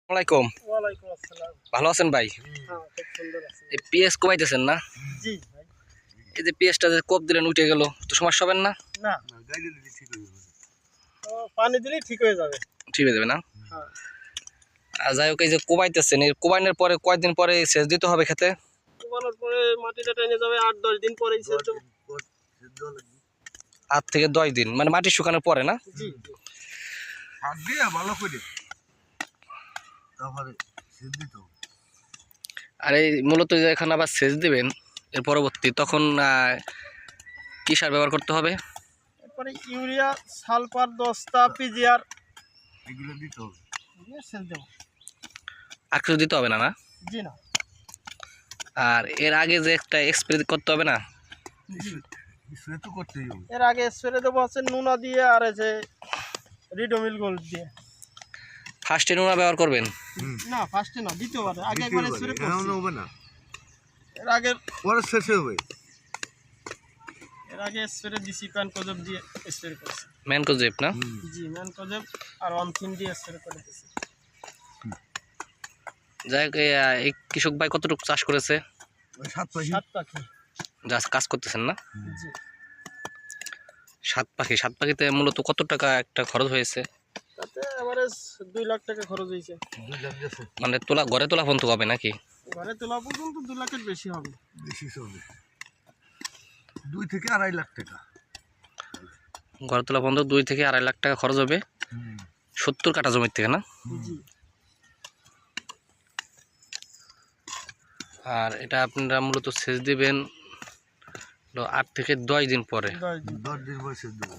ওয়ালাইকুম। ওয়ালাইকুম আসসালাম। ভালো আছেন ভাই? হ্যাঁ, খুব সুন্দর আছে। এই পেঁয়াজ কোপাইতেছেন না? জি ভাই। এই যে পেঁয়াজটা যে কোপ দিলেন উঠে গেল, তো সমস্যা হবেন না? না, তো পানি দিলেই ঠিক হয়ে যাবে। ঠিক হয়ে যাবে না? হ্যাঁ, আর যাই হোক, এই যে কোবাইতেছেন, এই কোবাইনের পরে কয়দিন পরে সেচ দিতে হবে খেতে? কোবানোর পরে মাটিটা টেনে যাবে 8-10 দিন পরেই সেচ দেবো। 8 থেকে 10 দিন, মানে মাটি শুকানোর পরে না? জি, হাত দিয়ে ভালো করে তারপরে সেচ দিতে হবে। আর এই মূলত যে এখানে আবার সেচ দিবেন এর পরবর্তী, তখন কি সার ব্যবহার করতে হবে? এরপরে ইউরিয়া, সালফার 10টা, পিজিআর এগুলো দিতে হবে। দিয়ে সেচ দেবো। আর কিছু দিতে হবে না না? জি না। আর এর আগে যে একটা স্প্রে করতে হবে না? জি, স্প্রে তো করতেই হবে। এর আগে স্প্রে দেবো আছে নুনা দিয়ে আর এই যে রিডোমিল গোল্ড দিয়ে। ফার্স্টে নোনা ব্যবহার করবেন? না, ফার্স্টে না, দ্বিতীয়বারে। আগে একবার স্প্রে এখন করছি। হবে না, এর আগে পরে শেষে হবে। স্প্রে দিছি প্যানকোজব দিয়ে স্প্রে করছি। ম্যানকোজেব না? জি, ম্যানকোজব আর অনথিন দিয়ে স্প্রে করে দিছি। যাই হোক, এই কৃষক ভাই কতটুকু চাষ করেছে? ওই 7 পাখি 7 পাখি। যা কাজ করতেছেন না? জি, 7 পাখিতে মূলত কত টাকা একটা খরচ হয়েছে? তাতে এভারেজ 2 লাখ টাকা খরচ হয়েছে। 2 লাখ গেছে, মানে ঘরে তোলা পর্যন্ত হবে নাকি? ঘরে তোলা পর্যন্ত 2 লাখের বেশি হবে। বেশি চলবে 2 থেকে 2.5 লাখ টাকা। ঘরে তোলা পর্যন্ত 2 থেকে 2.5 লাখ টাকা খরচ হবে 70 কাঠা জমির থেকে না? জি, আর এটা আপনারা মূলত সেচ দিবেন 8 থেকে 10 দিন পরে। 10 দিন। 10 দিন পরে সেচ দেবো।